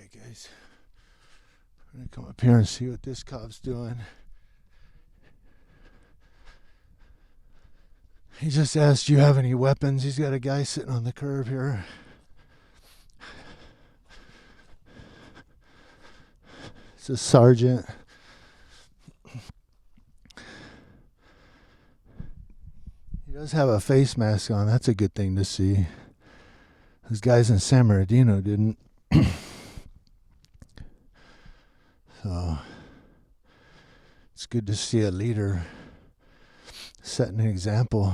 Alright guys, I'm gonna come up here and see what this cop's doing. He just asked, do you have any weapons? He's got a guy sitting on the curb here. It's a sergeant. He does have a face mask on. That's a good thing to see. Those guys in San Bernardino didn't. So it's good to see a leader setting an example.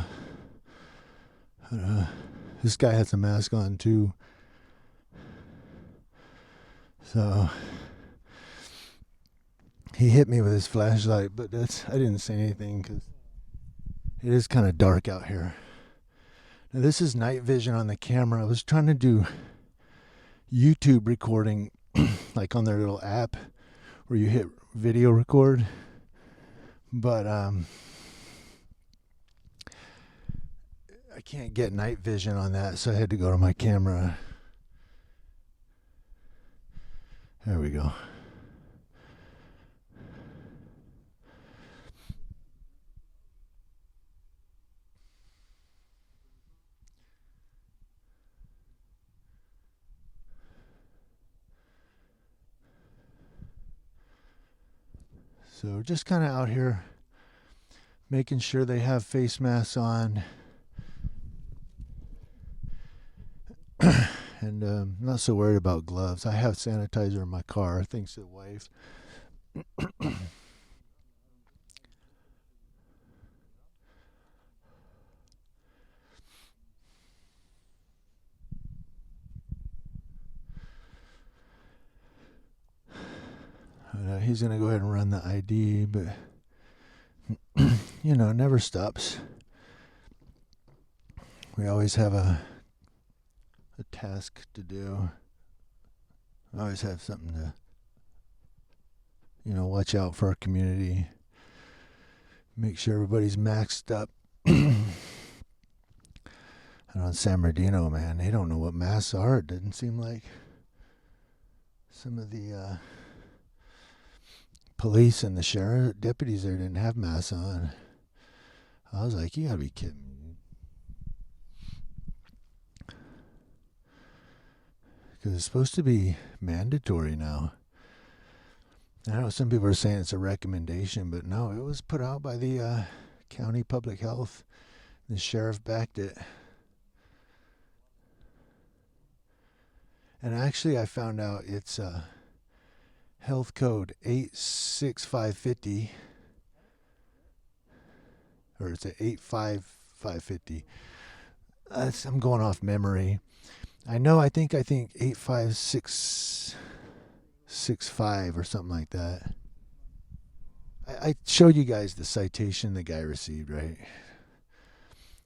This guy has a mask on too. So he hit me with his flashlight, but I didn't say anything because it is kind of dark out here. Now this is night vision on the camera. I was trying to do YouTube recording like on their little app where you hit video record, but I can't get night vision on that, so I had to go to my camera. There we go. So just kind of out here making sure they have face masks on. And I'm not so worried about gloves. I have sanitizer in my car, thanks to the wife. He's going to go ahead and run the ID, but you know, it never stops. We always have a task to do. I always have something to, watch out for our community. Make sure everybody's maxed up. And on San Bernardino, man, they don't know what masks are. It doesn't seem like some of the police and the sheriff deputies there didn't have masks on. I was like, you gotta be kidding me. Because it's supposed to be mandatory now. I know some people are saying it's a recommendation, but no, it was put out by the county public health. The sheriff backed it. And actually I found out it's health code 86550, or it's a 85550. I'm going off memory. I think 85665 or something like that. I showed you guys the citation the guy received, right?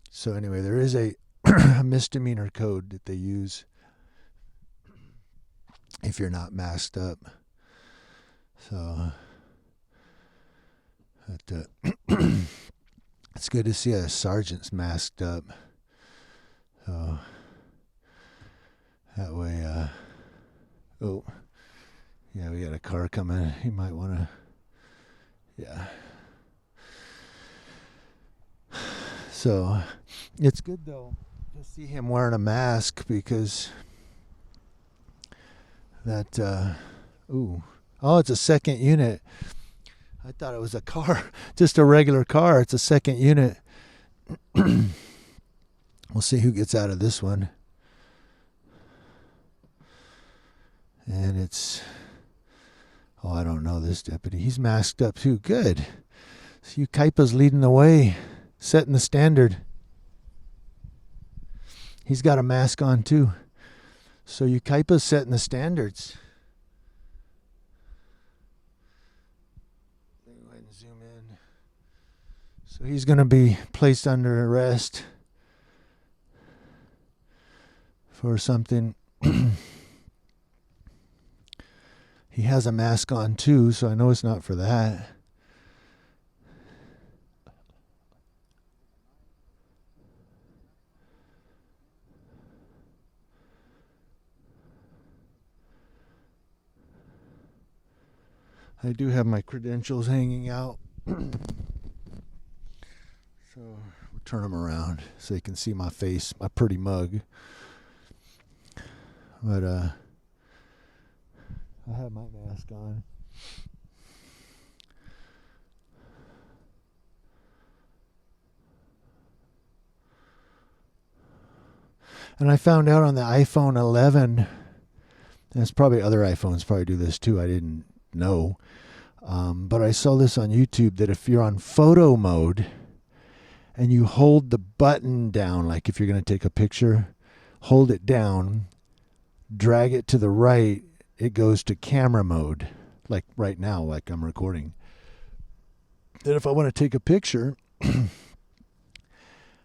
So anyway, there is a misdemeanor code that they use if you're not masked up. So it's good to see a sergeant's masked up. So that way, oh, yeah, we got a car coming. He might want to, yeah. So it's good though to see him wearing a mask, because that, oh, it's a second unit. I thought it was a car, just a regular car. It's a second unit. We'll see who gets out of this one. And it's, oh, I don't know this deputy. He's masked up too. Good. So Yucaipa's leading the way, setting the standard. He's got a mask on too. So Yucaipa's setting the standards. Go ahead and zoom in. So he's going to be placed under arrest for something. He has a mask on too, so I know it's not for that. I do have my credentials hanging out. So we'll turn them around so you can see my face, my pretty mug. But I have my mask on. And I found out on the iPhone 11, and it's probably other iPhones probably do this too. I didn't know. But I saw this on YouTube that if you're on photo mode and you hold the button down, like if you're going to take a picture, hold it down, drag it to the right, it goes to camera mode, like right now, like I'm recording. Then if I want to take a picture,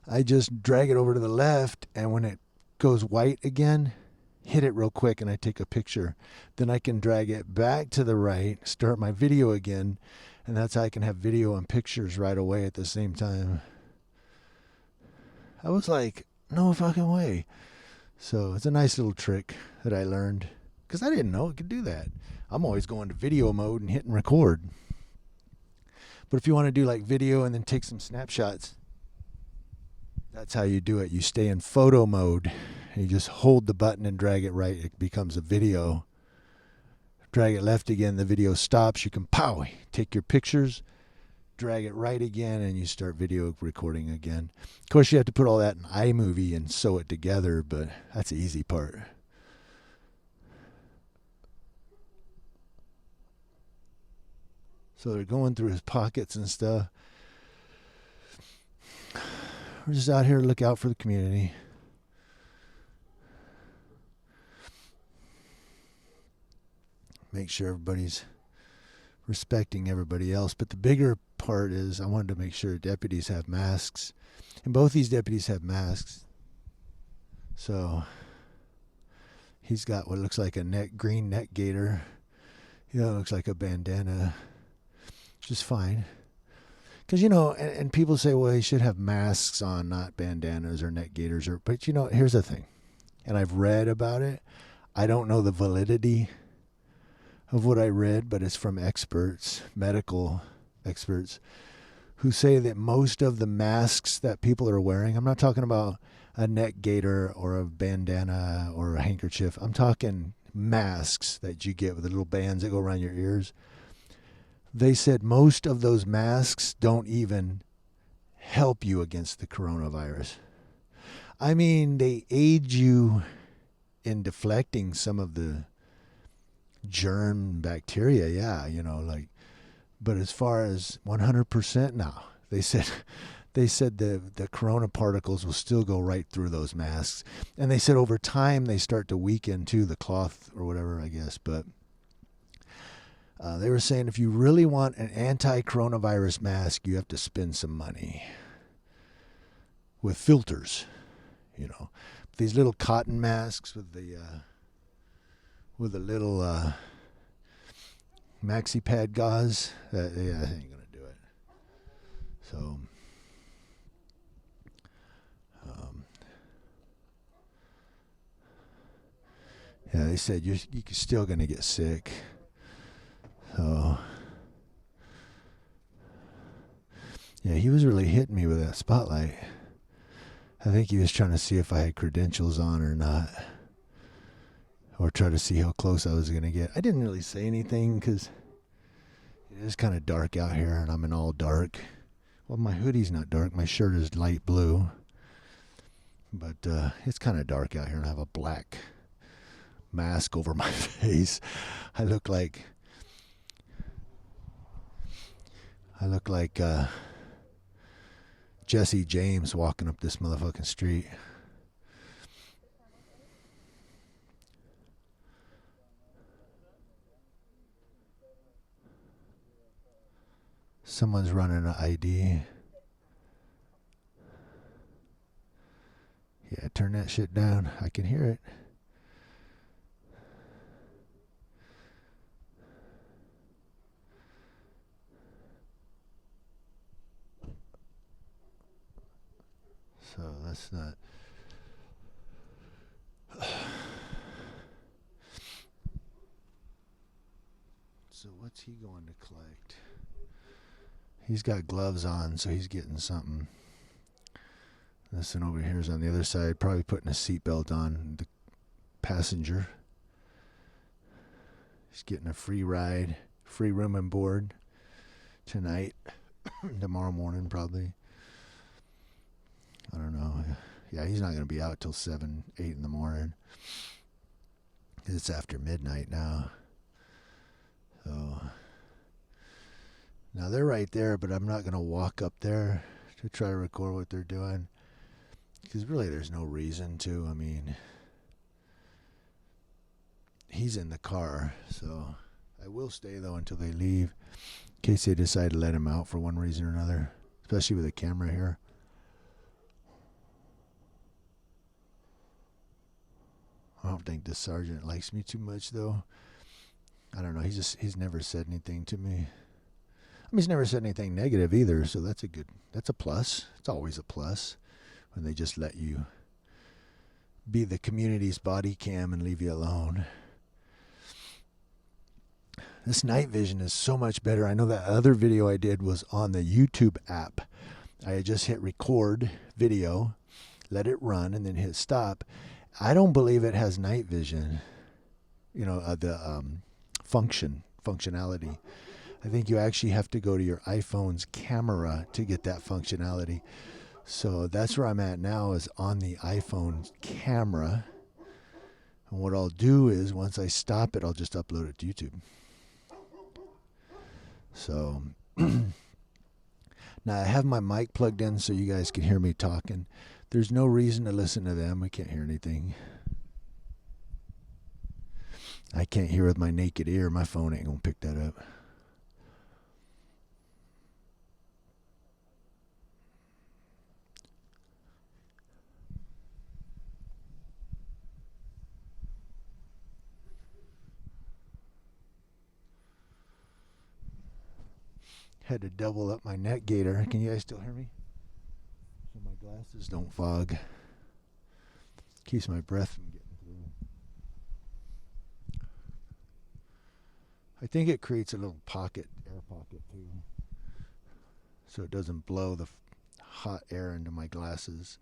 I just drag it over to the left, and when it goes white again, hit it real quick and I take a picture. Then I can drag it back to the right, start my video again, and that's how I can have video and pictures right away at the same time. I was like, no fucking way. So it's a nice little trick that I learned because I didn't know it could do that. I'm always going to video mode and hitting record. But if you want to do like video and then take some snapshots, that's how you do it. You stay in photo mode. You just hold the button and drag it right. It becomes a video. Drag it left again. The video stops. You can take your pictures, drag it right again, and you start video recording again. Of course, you have to put all that in iMovie and sew it together, but that's the easy part. So they're going through his pockets and stuff. We're just out here to look out for the community. Make sure everybody's respecting everybody else. But the bigger part is I wanted to make sure deputies have masks. And both these deputies have masks. So he's got what looks like a green neck gaiter. The other looks like a bandana. Which is fine. Because, and people say, well, he should have masks on, not bandanas or neck gaiters. But, here's the thing. And I've read about it. I don't know the validity of what I read, but it's from experts, medical experts, who say that most of the masks that people are wearing, I'm not talking about a neck gaiter or a bandana or a handkerchief. I'm talking masks that you get with the little bands that go around your ears. They said most of those masks don't even help you against the coronavirus. I mean, they aid you in deflecting some of the germ bacteria, yeah, but as far as 100%, no. They said the corona particles will still go right through those masks. And they said over time they start to weaken too, the cloth or whatever, I guess, but they were saying if you really want an anti-coronavirus mask, you have to spend some money with filters, These little cotton masks with the little maxi pad gauze, I ain't gonna do it. So, yeah, they said you're still gonna get sick. So, yeah, he was really hitting me with that spotlight. I think he was trying to see if I had credentials on or not, or try to see how close I was going to get. I didn't really say anything because it is kind of dark out here, and I'm in all dark. Well, my hoodie's not dark. My shirt is light blue. But it's kind of dark out here, and I have a black mask over my face. I look like Jesse James walking up this motherfucking street. Someone's running an ID. Yeah, turn that shit down. I can hear it. So that's not. So what's he going to collect? He's got gloves on, so he's getting something. This one over here is on the other side, probably putting a seatbelt on the passenger. He's getting a free ride, free room and board tonight, tomorrow morning probably. I don't know. Yeah, he's not going to be out till 7, 8 in the morning. It's after midnight now. So now they're right there, but I'm not going to walk up there to try to record what they're doing. Because really there's no reason to. I mean, he's in the car, so I will stay though until they leave, in case they decide to let him out for one reason or another, especially with a camera here. I don't think the sergeant likes me too much though. I don't know. He's never said anything to me. I mean, he's never said anything negative either, so that's a plus. It's always a plus when they just let you be the community's body cam and leave you alone. This night vision is so much better. I know that other video I did was on the YouTube app. I had just hit record video, let it run, and then hit stop. I don't believe it has night vision, the functionality. I think you actually have to go to your iPhone's camera to get that functionality. So that's where I'm at now, is on the iPhone camera. And what I'll do is once I stop it, I'll just upload it to YouTube. So now I have my mic plugged in so you guys can hear me talking. There's no reason to listen to them. We can't hear anything. I can't hear with my naked ear. My phone ain't going to pick that up. Had to double up my neck gaiter. Can you guys still hear me? So my glasses don't fog. Keeps my breath from getting through. I think it creates a little pocket, air pocket too, so it doesn't blow the hot air into my glasses.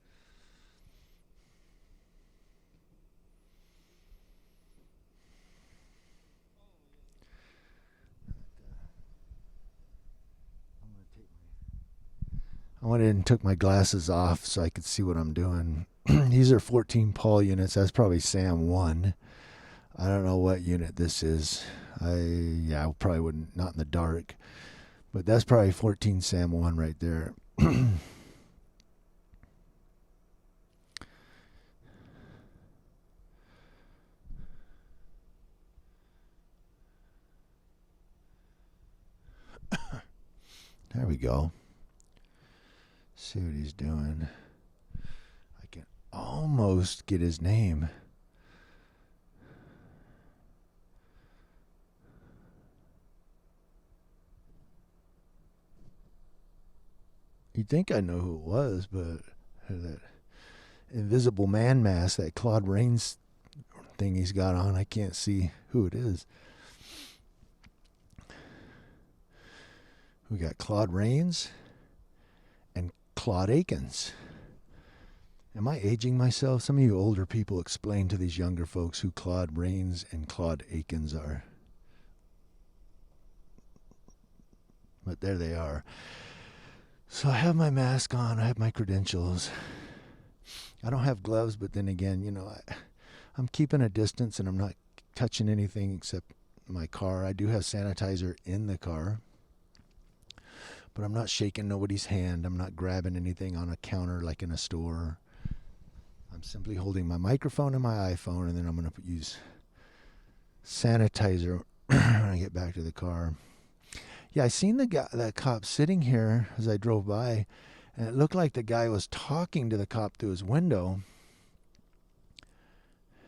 I went in and took my glasses off so I could see what I'm doing. These are 14 Paul units. That's probably SAM 1. I don't know what unit this is. I probably wouldn't, not in the dark. But that's probably 14 SAM 1 right there. There we go. See what he's doing. I can almost get his name. You'd think I know who it was, but that invisible man mask, that Claude Rains thing he's got on, I can't see who it is. We got Claude Rains and Claude Akins. Am I aging myself? Some of you older people explain to these younger folks who Claude Rains and Claude Akins are. But there they are. So I have my mask on. I have my credentials. I don't have gloves, but then again, I'm keeping a distance and I'm not touching anything except my car. I do have sanitizer in the car, but I'm not shaking nobody's hand. I'm not grabbing anything on a counter like in a store. I'm simply holding my microphone and my iPhone, and then I'm going to use sanitizer when I get back to the car. Yeah, I seen that cop sitting here as I drove by, and it looked like the guy was talking to the cop through his window.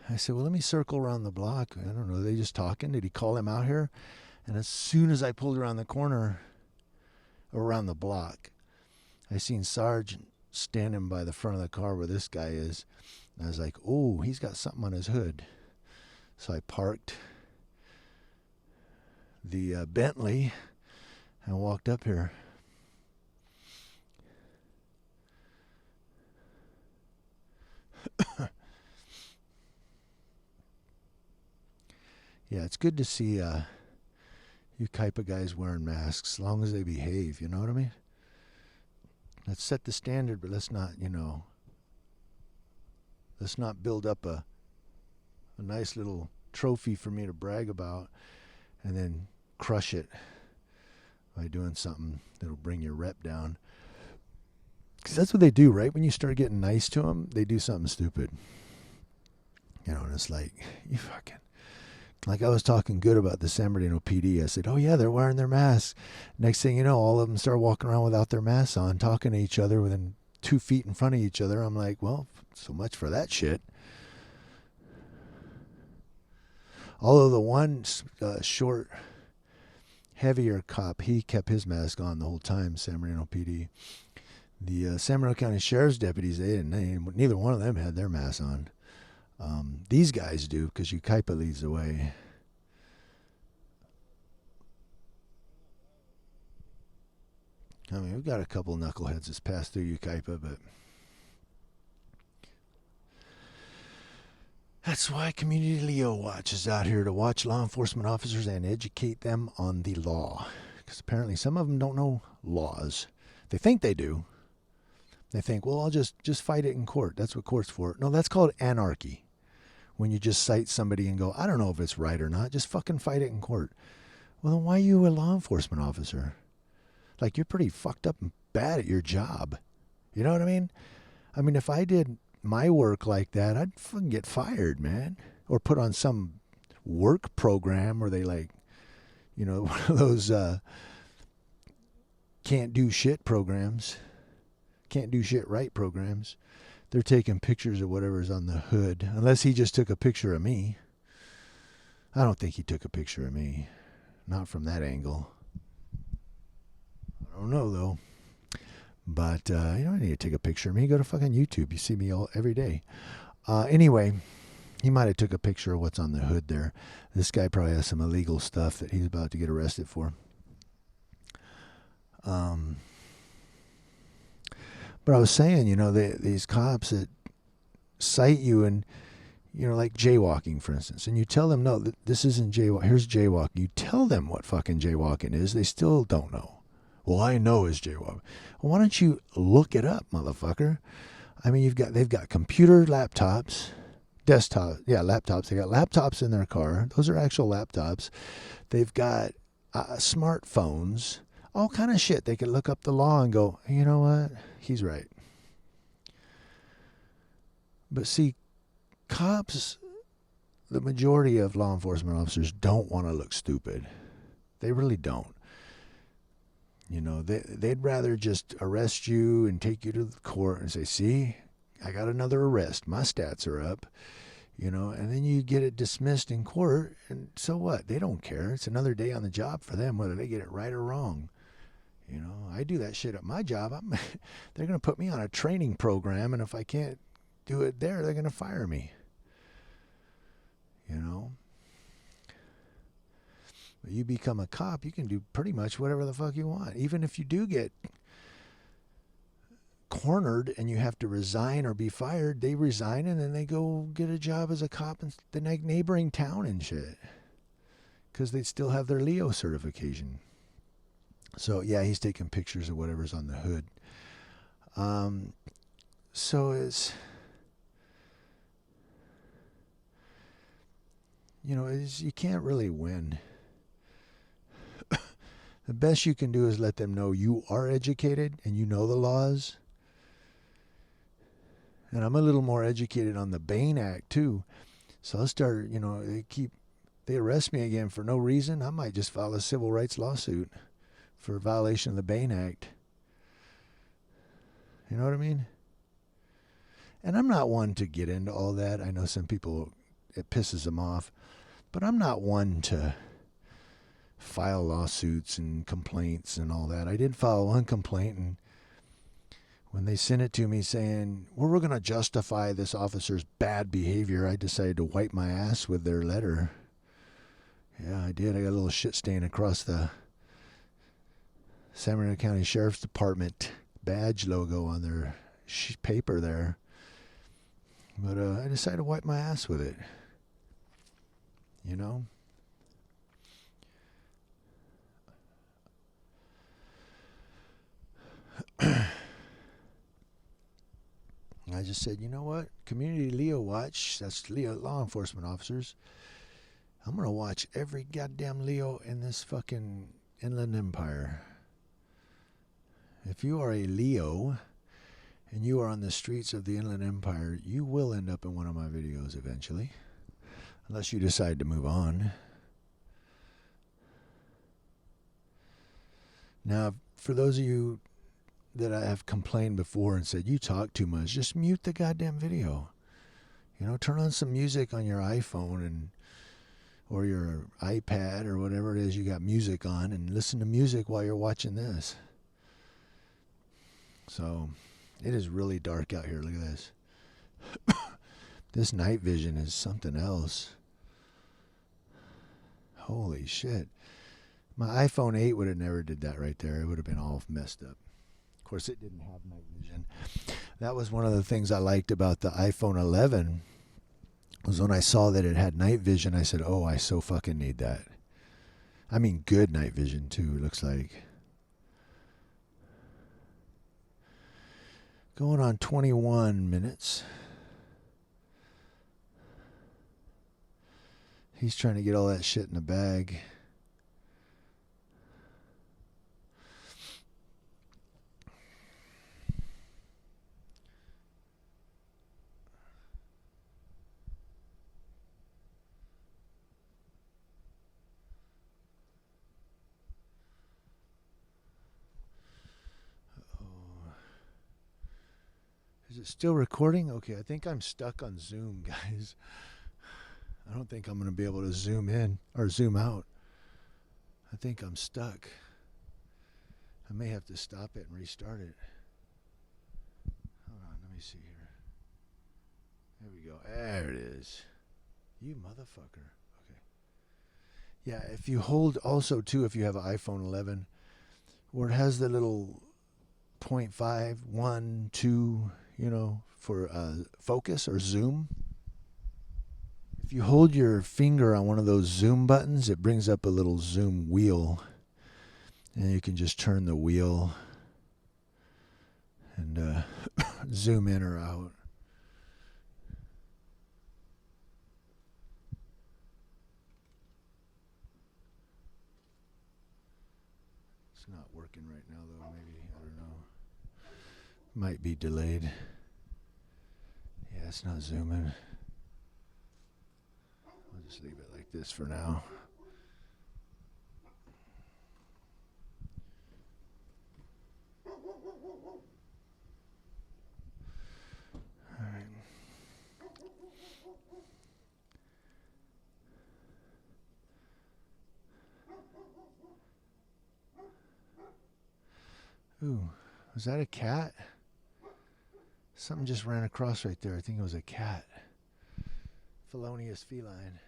I said, well, let me circle around the block. I don't know, are they just talking? Did he call him out here? And as soon as I pulled around the corner, around the block, I seen Sarge standing by the front of the car where this guy is. And I was like, oh, he's got something on his hood. So I parked. the Bentley and walked up here. Yeah, it's good to see Yucaipa guys wearing masks as long as they behave, you know what I mean? Let's set the standard, but let's not, let's not build up a nice little trophy for me to brag about and then crush it by doing something that'll bring your rep down. Because that's what they do, right? When you start getting nice to them, they do something stupid. And it's like, you fucking... Like I was talking good about the San Bernardino PD. I said, oh, yeah, they're wearing their masks. Next thing you know, all of them start walking around without their masks on, talking to each other within 2 feet in front of each other. I'm like, well, so much for that shit. Although the one short, heavier cop, he kept his mask on the whole time, San Bernardino PD. The San Bernardino County Sheriff's deputies, neither one of them had their masks on. These guys do, because Yucaipa leads the way. I mean, we've got a couple knuckleheads that's passed through Yucaipa, but that's why Community Leo Watch is out here, to watch law enforcement officers and educate them on the law. Because apparently some of them don't know laws. They think they do. They think, well, I'll just fight it in court. That's what court's for. No, that's called anarchy. When you just cite somebody and go, I don't know if it's right or not, just fucking fight it in court. Well, then why are you a law enforcement officer? Like, you're pretty fucked up and bad at your job. You know what I mean? I mean, if I did my work like that, I'd fucking get fired, man. Or put on some work program where they one of those can't do shit programs. Can't do shit right programs. They're taking pictures of whatever's on the hood. Unless he just took a picture of me. I don't think he took a picture of me. Not from that angle. I don't know, though. But you don't need to take a picture of me. Go to fucking YouTube. You see me every day. Anyway, he might have took a picture of what's on the hood there. This guy probably has some illegal stuff that he's about to get arrested for. But I was saying, these cops that cite you and, like jaywalking, for instance, and you tell them, no, this isn't jaywalking. Here's jaywalking. You tell them what fucking jaywalking is. They still don't know. Well, I know it's jaywalking. Well, why don't you look it up, motherfucker? I mean, they've got computer laptops, laptops. They got laptops in their car. Those are actual laptops. They've got smartphones. All kind of shit. They could look up the law and go, you know what? He's right. But see, cops, the majority of law enforcement officers don't want to look stupid. They really don't. They'd rather just arrest you and take you to the court and say, see, I got another arrest. My stats are up. And then you get it dismissed in court. And so what? They don't care. It's another day on the job for them, whether they get it right or wrong. I do that shit at my job. They're going to put me on a training program, and if I can't do it there, they're going to fire me. But you become a cop, you can do pretty much whatever the fuck you want. Even if you do get cornered and you have to resign or be fired, they resign and then they go get a job as a cop in the neighboring town and shit. Because they still have their Leo certification. So, yeah, he's taking pictures of whatever's on the hood. So it's, you can't really win. The best you can do is let them know you are educated and you know the laws. And I'm a little more educated on the Bain Act, too. So I'll start, they arrest me again for no reason. I might just file a civil rights lawsuit for violation of the Bain Act. You know what I mean? And I'm not one to get into all that. I know some people, it pisses them off. But I'm not one to file lawsuits and complaints and all that. I did file one complaint, and when they sent it to me saying, well, we're going to justify this officer's bad behavior, I decided to wipe my ass with their letter. Yeah, I did. I got a little shit stain across the San Bernardino County Sheriff's Department badge logo on their paper there. But I decided to wipe my ass with it. You know? I just said, you know what? Community Leo Watch, that's Leo law enforcement officers. I'm going to watch every goddamn Leo in this fucking Inland Empire. If you are a Leo and you are on the streets of the Inland Empire, you will end up in one of my videos eventually. Unless you decide to move on. Now, for those of you that I have complained before and said, you talk too much, just mute the goddamn video. You know, turn on some music on your iPhone or your iPad or whatever it is you got music on, and listen to music while you're watching this. So, it is really dark out here. Look at this. This night vision is something else. Holy shit. My iPhone 8 would have never did that right there. It would have been all messed up. Of course, it didn't have night vision. That was one of the things I liked about the iPhone 11 was when I saw that it had night vision, I said, oh, I so fucking need that. I mean, good night vision, too, it looks like. Going on 21 minutes. He's trying to get all that shit in the bag. Is it still recording? Okay, I think I'm stuck on Zoom, guys. I don't think I'm going to be able to zoom in or zoom out. I think I'm stuck. I may have to stop it and restart it. Hold on, let me see here. There we go. There it is. You motherfucker. Okay. Yeah, if you hold also, too, if you have an iPhone 11, where it has the little 0.5, 1, 2, you know, for focus or zoom. If you hold your finger on one of those zoom buttons, it brings up a little zoom wheel. And you can just turn the wheel and zoom in or out. It's not working right now, though. Maybe, I don't know. Might be delayed. Yeah, it's not zooming. I'll just leave it like this for now. All right. Ooh, was that a cat? Something just ran across right there. I think it was a cat. Felonious feline.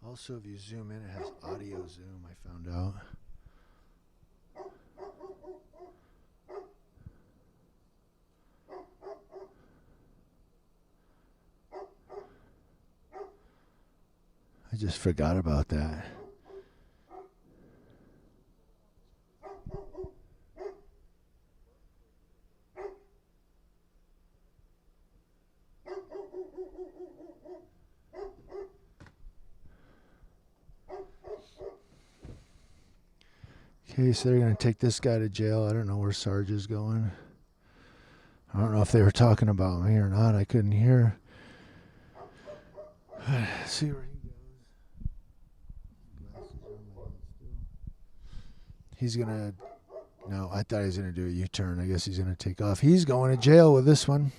Also, if you zoom in, it has audio zoom, I found out. I just forgot about that. Okay, so they're going to take this guy to jail. I don't know where Sarge is going. I don't know if they were talking about me or not. I couldn't hear. Let's see where he goes. He's going to... No, I thought he was going to do a U-turn. I guess he's going to take off. He's going to jail with this one.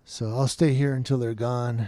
So I'll stay here until they're gone.